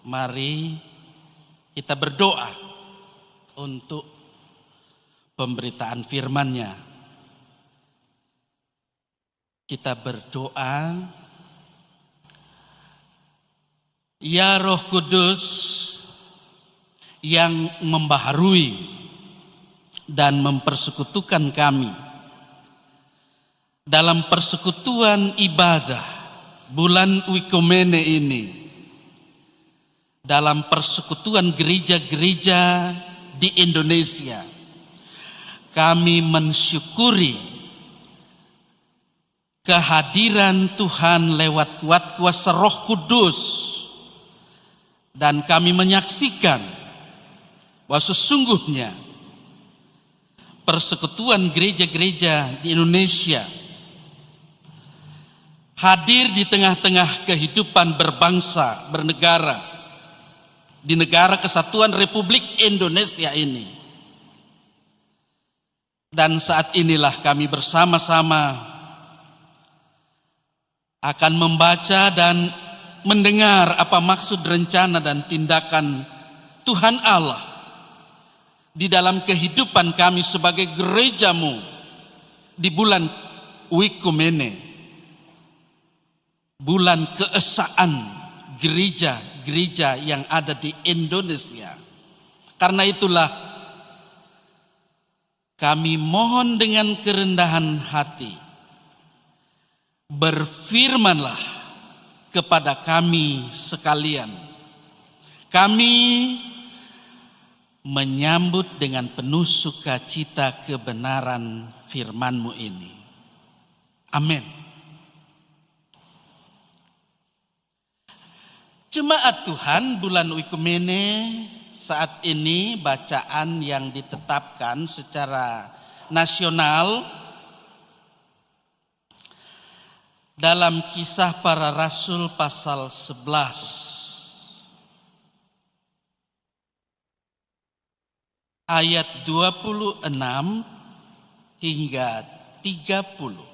Mari kita berdoa untuk pemberitaan firman-Nya. Kita berdoa, ya Roh Kudus yang membaharui dan mempersekutukan kami dalam persekutuan ibadah bulan Wikumene ini, dalam persekutuan gereja-gereja di Indonesia. Kami mensyukuri kehadiran Tuhan lewat kuat kuasa Roh Kudus, dan kami menyaksikan bahwa sesungguhnya persekutuan gereja-gereja di Indonesia hadir di tengah-tengah kehidupan berbangsa, bernegara, di negara kesatuan Republik Indonesia ini. Dan saat inilah kami bersama-sama akan membaca dan mendengar apa maksud, rencana, dan tindakan Tuhan Allah di dalam kehidupan kami sebagai gereja-Mu di bulan Wikumene, bulan keesaan gereja-gereja yang ada di Indonesia. Karena itulah kami mohon dengan kerendahan hati, berfirmanlah kepada kami sekalian. Kami menyambut dengan penuh sukacita kebenaran firman-Mu ini. Amin. Jemaat Tuhan, bulan Wikumene saat ini bacaan yang ditetapkan secara nasional dalam Kisah Para Rasul pasal 11 ayat 26 hingga 30.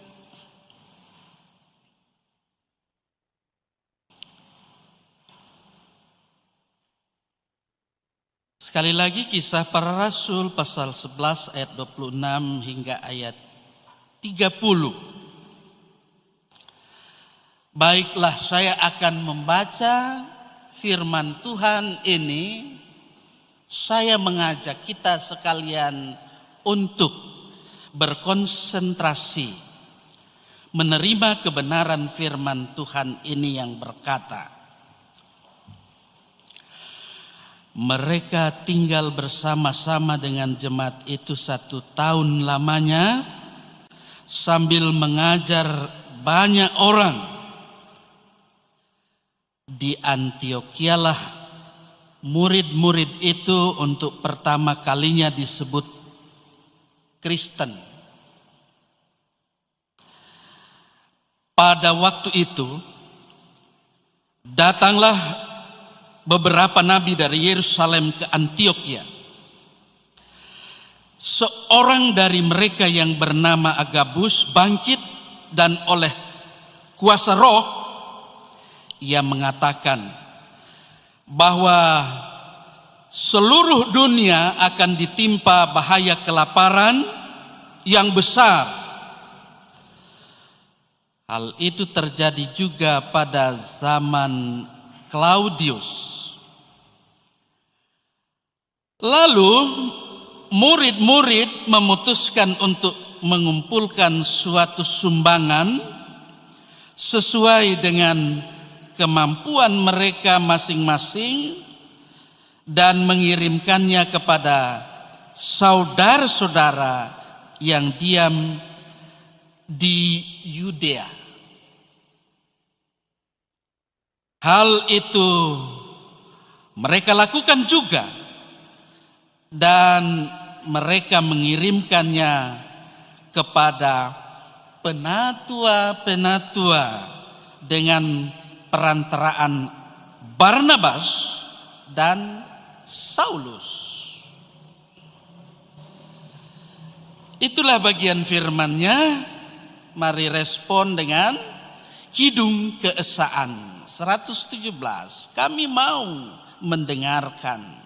Sekali lagi, Kisah Para Rasul pasal 11 ayat 26 hingga ayat 30. Baiklah, saya akan membaca firman Tuhan ini. Saya mengajak kita sekalian untuk berkonsentrasi menerima kebenaran firman Tuhan ini yang berkata, mereka tinggal bersama-sama dengan jemaat itu 1 tahun lamanya sambil mengajar banyak orang. Di Antiokialah murid-murid itu untuk pertama kalinya disebut Kristen. Pada waktu itu datanglah beberapa nabi dari Yerusalem ke Antiokia. Seorang dari mereka yang bernama Agabus bangkit dan oleh kuasa Roh ia mengatakan bahwa seluruh dunia akan ditimpa bahaya kelaparan yang besar. Hal itu terjadi juga pada zaman Claudius. Lalu murid-murid memutuskan untuk mengumpulkan suatu sumbangan sesuai dengan kemampuan mereka masing-masing dan mengirimkannya kepada saudara-saudara yang diam di Yudea. Hal itu mereka lakukan juga, dan mereka mengirimkannya kepada penatua-penatua dengan perantaraan Barnabas dan Saulus. Itulah bagian firman-Nya. Mari respon dengan kidung keesaan. 1, 117 kami mau mendengarkan.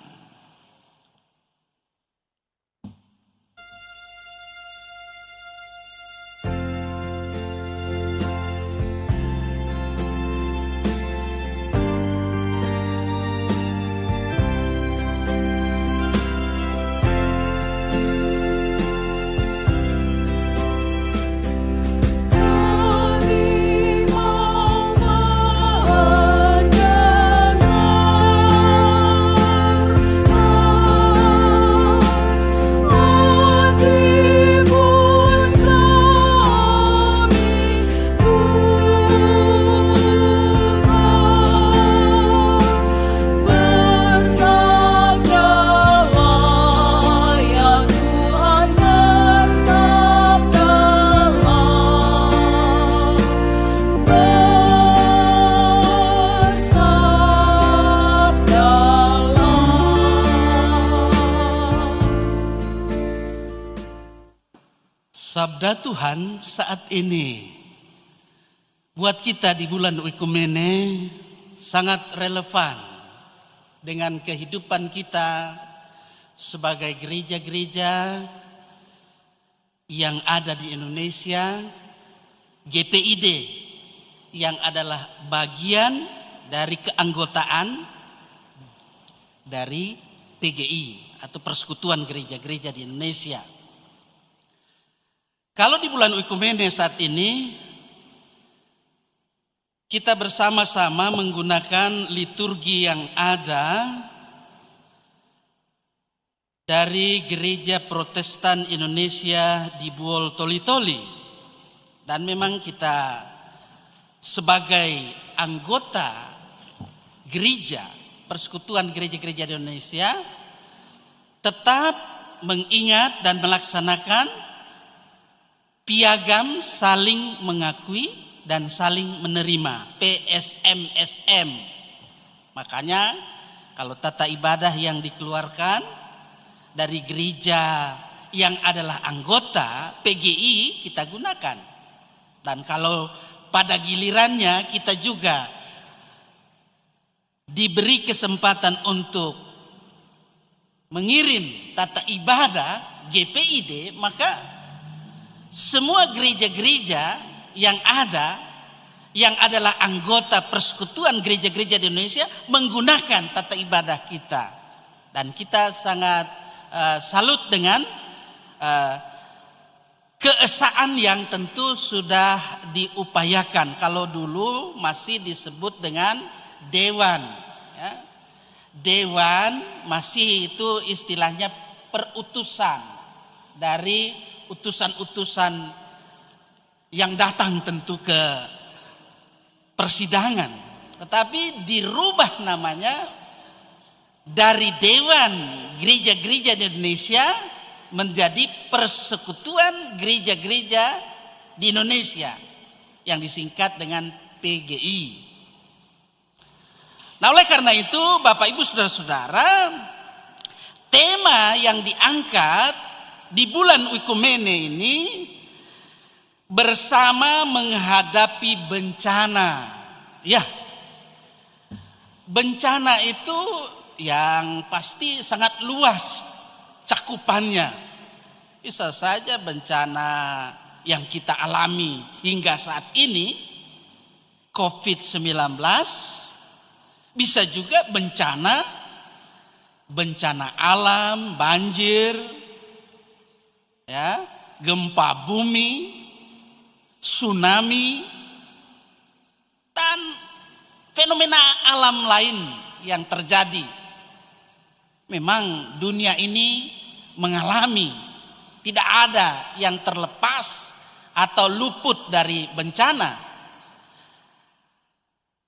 Sabda Tuhan saat ini buat kita di bulan Oikumene sangat relevan dengan kehidupan kita sebagai gereja-gereja yang ada di Indonesia, GPID yang adalah bagian dari keanggotaan dari PGI atau Persekutuan Gereja-Gereja di Indonesia. Kalau di bulan Oikumene saat ini kita bersama-sama menggunakan liturgi yang ada dari Gereja Protestan Indonesia di Buol Toli-Toli, dan memang kita sebagai anggota gereja Persekutuan Gereja-Gereja di Indonesia tetap mengingat dan melaksanakan piagam saling mengakui dan saling menerima, PSMSM. Makanya kalau tata ibadah yang dikeluarkan dari gereja yang adalah anggota PGI kita gunakan. Dan kalau pada gilirannya kita juga diberi kesempatan untuk mengirim tata ibadah GPID, maka semua gereja-gereja yang ada, yang adalah anggota Persekutuan Gereja-Gereja di Indonesia menggunakan tata ibadah kita. Dan kita sangat salut dengan keesaan yang tentu sudah diupayakan. Kalau dulu masih disebut dengan dewan. Ya. Dewan masih itu istilahnya perutusan dari utusan-utusan yang datang tentu ke persidangan. Tetapi dirubah namanya dari Dewan Gereja-Gereja di Indonesia menjadi Persekutuan Gereja-Gereja di Indonesia yang disingkat dengan PGI. Nah, oleh karena itu Bapak Ibu Saudara-saudara, tema yang diangkat di bulan Oikumene ini bersama menghadapi bencana. Ya, bencana itu yang pasti sangat luas cakupannya. Bisa saja bencana yang kita alami hingga saat ini, COVID-19, bisa juga bencana alam, banjir, ya, gempa bumi, tsunami, dan fenomena alam lain yang terjadi. Memang dunia ini mengalami, tidak ada yang terlepas atau luput dari bencana.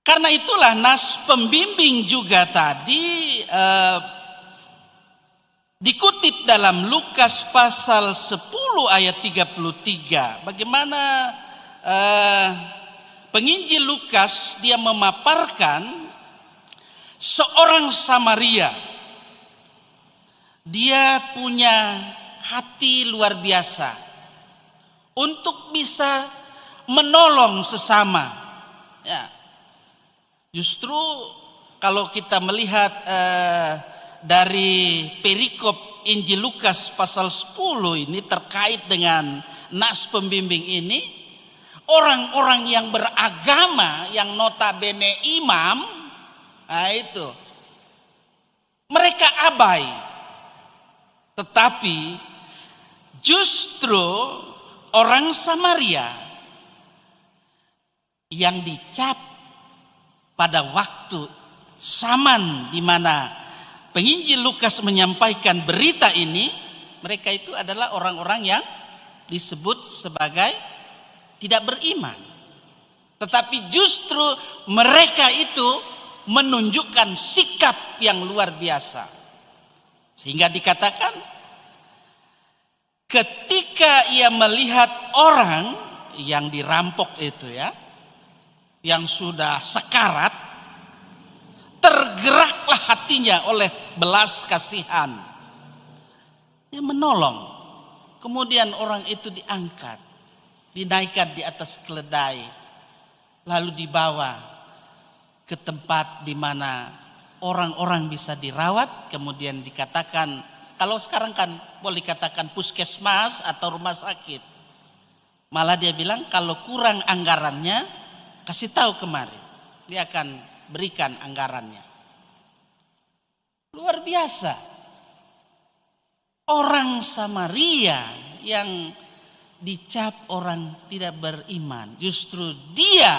Karena itulah nas pembimbing juga tadi dikutip dalam Lukas pasal 10 ayat 33. Bagaimana penginjil Lukas dia memaparkan seorang Samaria. Dia punya hati luar biasa untuk bisa menolong sesama. Ya. Justru kalau kita melihat dari perikop Injil Lukas pasal 10 ini terkait dengan nas pembimbing ini, orang-orang yang beragama yang notabene imam, nah itu mereka abai. Tetapi justru orang Samaria yang dicap pada waktu zaman di mana penginjil Lukas menyampaikan berita ini, mereka itu adalah orang-orang yang disebut sebagai tidak beriman. Tetapi justru mereka itu menunjukkan sikap yang luar biasa. Sehingga dikatakan ketika ia melihat orang yang dirampok itu ya, yang sudah sekarat, tergeraklah hatinya oleh belas kasihan. Dia menolong. Kemudian orang itu diangkat, dinaikkan di atas keledai, lalu dibawa ke tempat di mana orang-orang bisa dirawat. Kemudian dikatakan, kalau sekarang kan boleh dikatakan puskesmas atau rumah sakit. Malah dia bilang kalau kurang anggarannya, kasih tahu kemari, dia akan berikan anggarannya. Luar biasa. Orang Samaria yang dicap orang tidak beriman, justru dia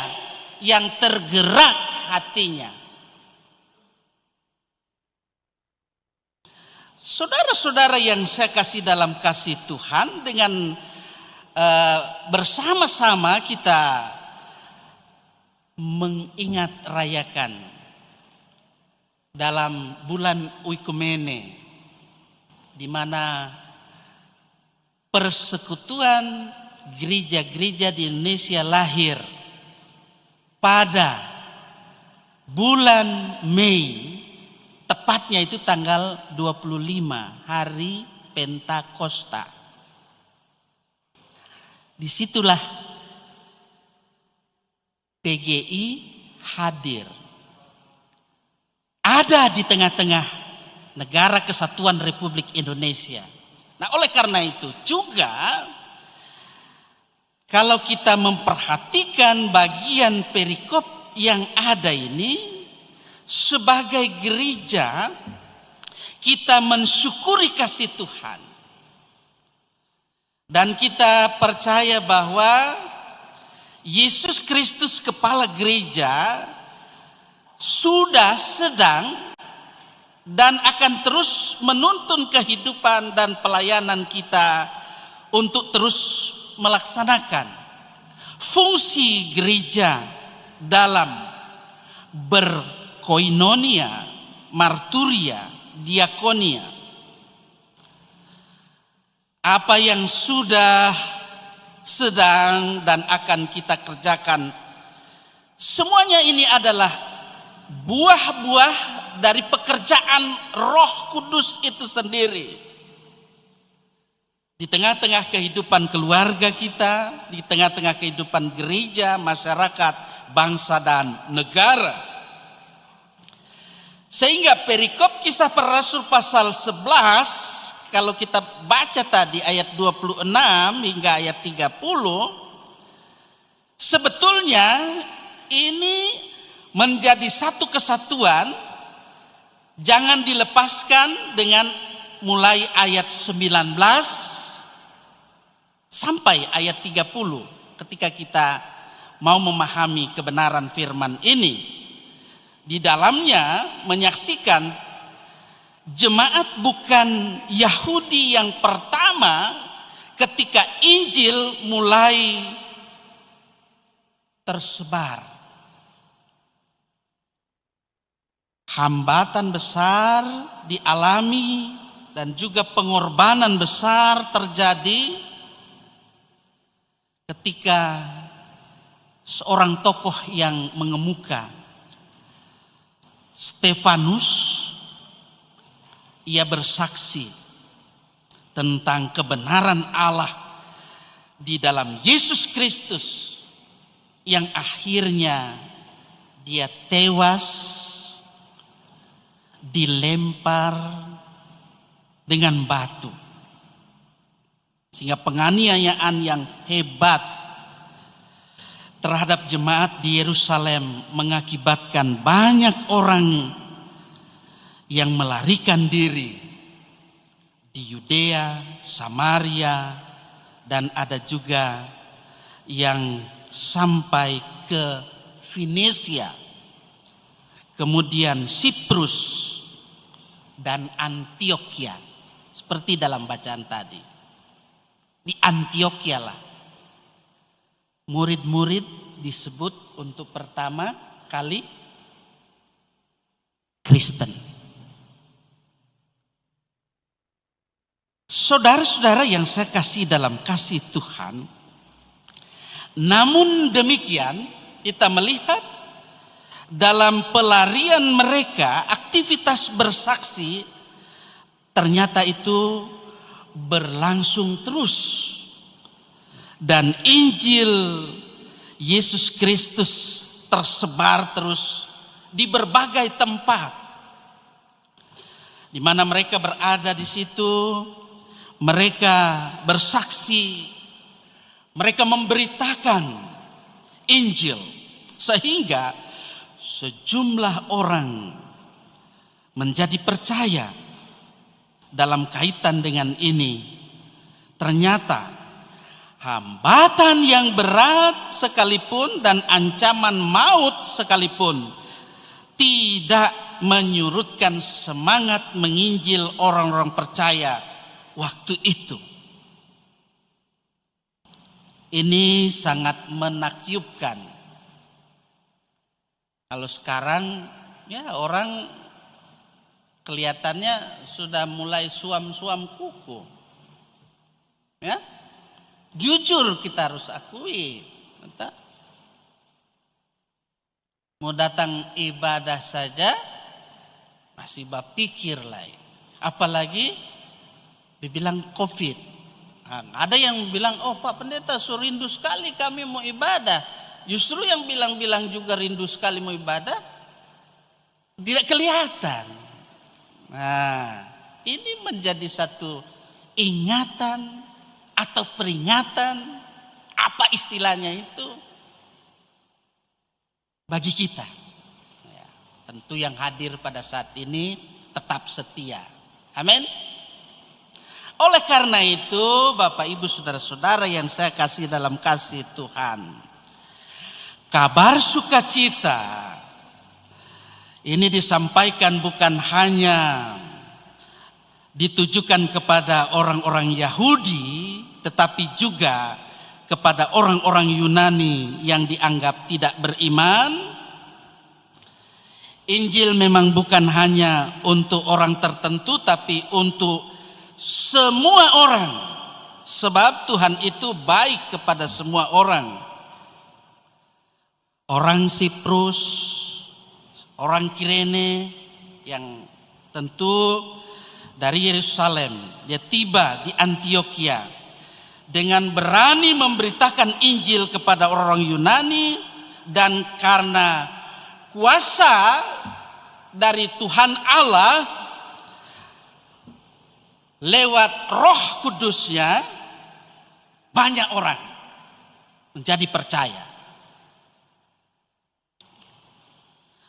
yang tergerak hatinya. Saudara-saudara yang saya kasih dalam kasih Tuhan, dengan bersama-sama kita mengingat rayakan dalam bulan Oikumene, di mana persekutuan gereja-gereja di Indonesia lahir pada bulan Mei, tepatnya itu tanggal 25, hari Pentakosta. Disitulah PGI hadir. Ada di tengah-tengah negara kesatuan Republik Indonesia. Nah, oleh karena itu juga kalau kita memperhatikan bagian perikop yang ada ini, sebagai gereja kita mensyukuri kasih Tuhan. Dan kita percaya bahwa Yesus Kristus kepala gereja sudah sedang dan akan terus menuntun kehidupan dan pelayanan kita untuk terus melaksanakan fungsi gereja dalam berkoinonia, marturia, diakonia. Apa yang sudah, sedang, dan akan kita kerjakan, semuanya ini adalah buah-buah dari pekerjaan Roh Kudus itu sendiri. Di tengah-tengah kehidupan keluarga kita, di tengah-tengah kehidupan gereja, masyarakat, bangsa dan negara. Sehingga perikop Kisah Para Rasul pasal 11, kalau kita baca tadi ayat 26 hingga ayat 30, sebetulnya ini menjadi satu kesatuan. Jangan dilepaskan dengan mulai ayat 19 sampai ayat 30 ketika kita mau memahami kebenaran firman ini. Di dalamnya menyaksikan jemaat bukan Yahudi yang pertama ketika Injil mulai tersebar. Hambatan besar dialami dan juga pengorbanan besar terjadi ketika seorang tokoh yang mengemuka, Stefanus, ia bersaksi tentang kebenaran Allah di dalam Yesus Kristus yang akhirnya dia tewas dilempar dengan batu. Sehingga penganiayaan yang hebat terhadap jemaat di Yerusalem mengakibatkan banyak orang yang melarikan diri di Yudea, Samaria, dan ada juga yang sampai ke Fenisia, kemudian Siprus dan Antioquia, seperti dalam bacaan tadi. Di Antioquia lah murid-murid disebut untuk pertama kali Kristen. Saudara-saudara yang saya kasih dalam kasih Tuhan, namun demikian kita melihat dalam pelarian mereka, aktivitas bersaksi ternyata itu berlangsung terus. Dan Injil Yesus Kristus tersebar terus di berbagai tempat. Di mana mereka berada di situ, mereka bersaksi, mereka memberitakan Injil, sehingga sejumlah orang menjadi percaya. Dalam kaitan dengan ini, ternyata hambatan yang berat sekalipun dan ancaman maut sekalipun tidak menyurutkan semangat menginjil orang-orang percaya waktu itu. Ini sangat menakjubkan. Kalau sekarang ya orang kelihatannya sudah mulai suam-suam kuku. Ya. Jujur kita harus akui. Mau datang ibadah saja masih berpikir lah. Apalagi dibilang COVID. Nah, ada yang bilang, oh Pak Pendeta, so rindu sekali kami mau ibadah. Justru yang bilang-bilang juga rindu sekali mau ibadah tidak kelihatan. Nah, ini menjadi satu ingatan atau peringatan, apa istilahnya itu, bagi kita. Ya, tentu yang hadir pada saat ini tetap setia. Amin. Oleh karena itu, Bapak Ibu Saudara-saudara yang saya kasih dalam kasih Tuhan, kabar sukacita ini disampaikan bukan hanya ditujukan kepada orang-orang Yahudi, tetapi juga kepada orang-orang Yunani yang dianggap tidak beriman. Injil memang bukan hanya untuk orang tertentu, tapi untuk semua orang. Sebab Tuhan itu baik kepada semua orang. Orang Siprus, orang Kirene yang tentu dari Yerusalem, dia tiba di Antioquia dengan berani memberitakan Injil kepada orang Yunani, dan karena kuasa dari Tuhan Allah lewat Roh Kudusnya, banyak orang menjadi percaya.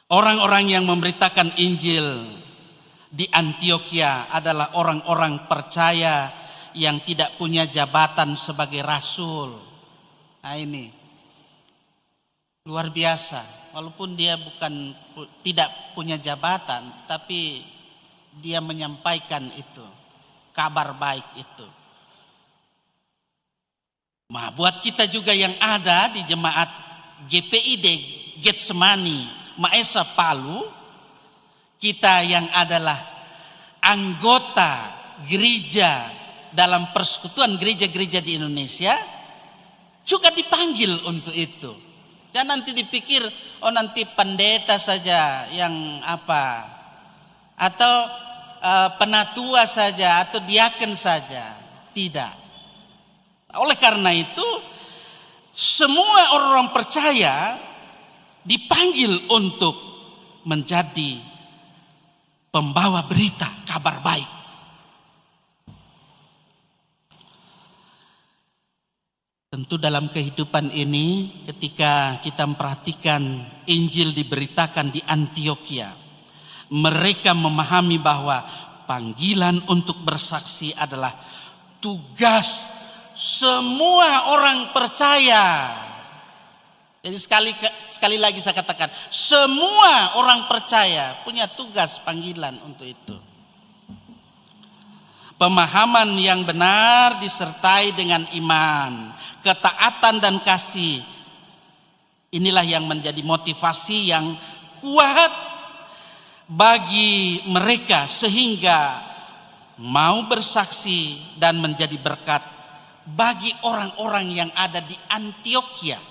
Orang-orang yang memberitakan Injil di Antioquia adalah orang-orang percaya yang tidak punya jabatan sebagai rasul. Nah ini luar biasa. Walaupun dia tidak punya jabatan, tapi dia menyampaikan itu, kabar baik itu. Nah, buat kita juga yang ada di jemaat GPID Getsemani Maesa Palu, kita yang adalah anggota gereja dalam persekutuan gereja-gereja di Indonesia juga dipanggil untuk itu. Jangan nanti dipikir, oh nanti pendeta saja yang apa, atau penatua saja, atau diaken saja. Tidak. Oleh karena itu, semua orang percaya dipanggil untuk menjadi pembawa berita kabar baik. Tentu dalam kehidupan ini ketika kita memperhatikan Injil diberitakan di Antiokhia, mereka memahami bahwa panggilan untuk bersaksi adalah tugas semua orang percaya. Jadi sekali lagi saya katakan, semua orang percaya punya tugas panggilan untuk itu. Pemahaman yang benar disertai dengan iman, ketaatan dan kasih. Inilah yang menjadi motivasi yang kuat bagi mereka sehingga mau bersaksi dan menjadi berkat bagi orang-orang yang ada di Antiokhia.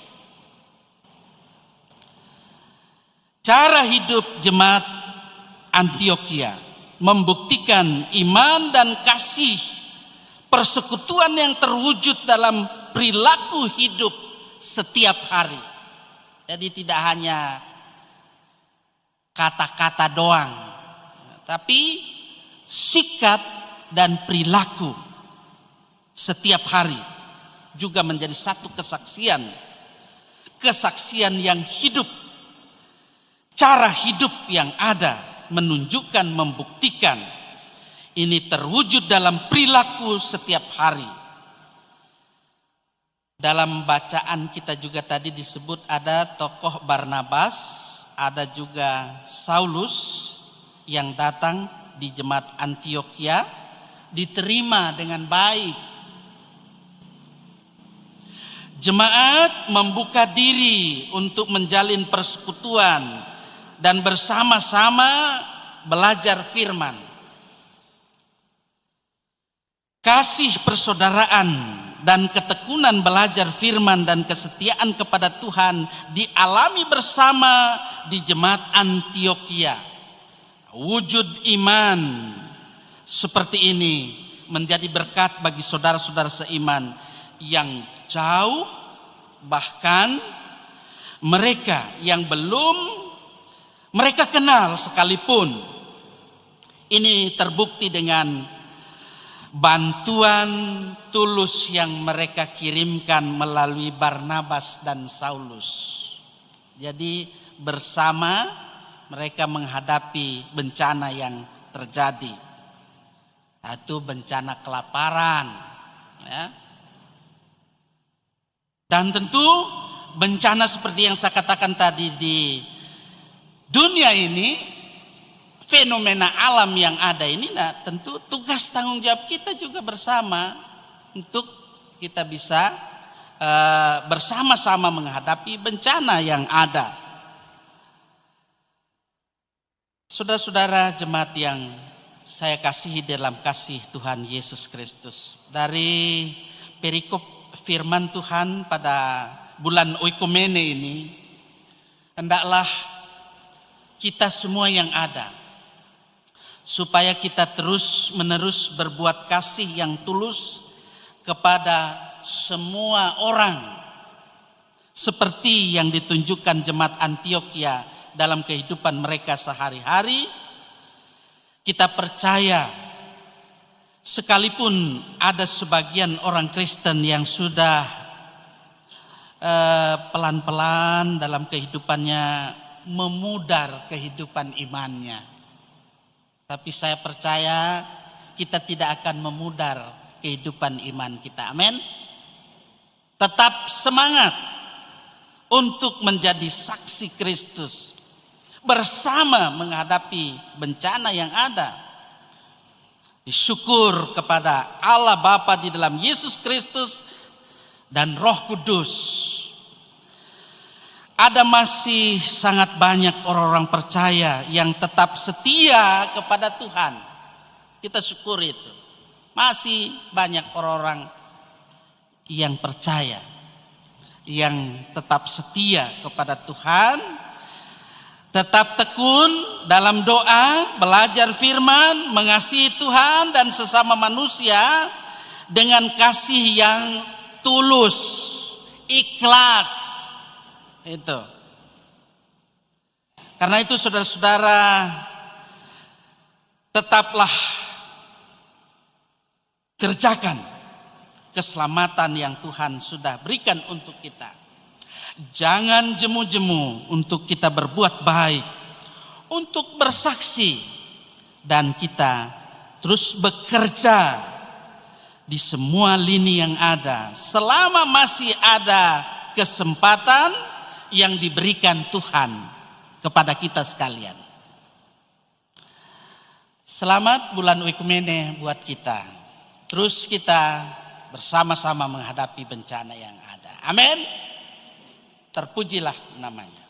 Cara hidup jemaat Antiokhia membuktikan iman dan kasih, persekutuan yang terwujud dalam perilaku hidup setiap hari. Jadi tidak hanya kata-kata doang, tapi sikap dan perilaku setiap hari juga menjadi satu kesaksian yang hidup. Cara hidup yang ada menunjukkan, membuktikan ini terwujud dalam perilaku setiap hari. Dalam bacaan kita juga tadi disebut ada tokoh Barnabas, ada juga Saulus yang datang di jemaat Antiokhia, diterima dengan baik. Jemaat membuka diri untuk menjalin persekutuan dan bersama-sama belajar firman. Kasih persaudaraan dan ketekunan belajar firman dan kesetiaan kepada Tuhan dialami bersama di jemaat Antiokhia. Wujud iman seperti ini menjadi berkat bagi saudara-saudara seiman yang jauh, bahkan mereka yang belum mereka kenal sekalipun. Ini terbukti dengan bantuan tulus yang mereka kirimkan melalui Barnabas dan Saulus. Jadi bersama mereka menghadapi bencana yang terjadi, yaitu bencana kelaparan, ya. Dan tentu bencana seperti yang saya katakan tadi di dunia ini, fenomena alam yang ada ini, nah tentu tugas tanggung jawab kita juga bersama untuk kita bisa bersama-sama menghadapi bencana yang ada. Saudara-saudara jemaat yang saya kasihi dalam kasih Tuhan Yesus Kristus, dari perikop firman Tuhan pada bulan Oikumene ini, hendaklah kita semua yang ada, supaya kita terus menerus berbuat kasih yang tulus kepada semua orang, seperti yang ditunjukkan jemaat Antiokhia dalam kehidupan mereka sehari-hari. Kita percaya sekalipun ada sebagian orang Kristen yang sudah pelan-pelan dalam kehidupannya memudar kehidupan imannya, tapi saya percaya kita tidak akan memudar kehidupan iman kita. Amin. Tetap semangat untuk menjadi saksi Kristus bersama menghadapi bencana yang ada. Syukur kepada Allah Bapa di dalam Yesus Kristus dan Roh Kudus. Ada masih sangat banyak orang-orang percaya yang tetap setia kepada Tuhan. Kita syukur itu. Masih banyak orang-orang yang percaya, yang tetap setia kepada Tuhan, tetap tekun dalam doa, belajar firman, mengasihi Tuhan dan sesama manusia dengan kasih yang tulus, ikhlas. Itu. Karena itu saudara-saudara, tetaplah kerjakan keselamatan yang Tuhan sudah berikan untuk kita. Jangan jemu-jemu untuk kita berbuat baik, untuk bersaksi, dan kita terus bekerja di semua lini yang ada selama masih ada kesempatan yang diberikan Tuhan kepada kita sekalian. Selamat bulan Oikumene buat kita. Terus kita bersama-sama menghadapi bencana yang ada. Amin. Terpujilah namanya.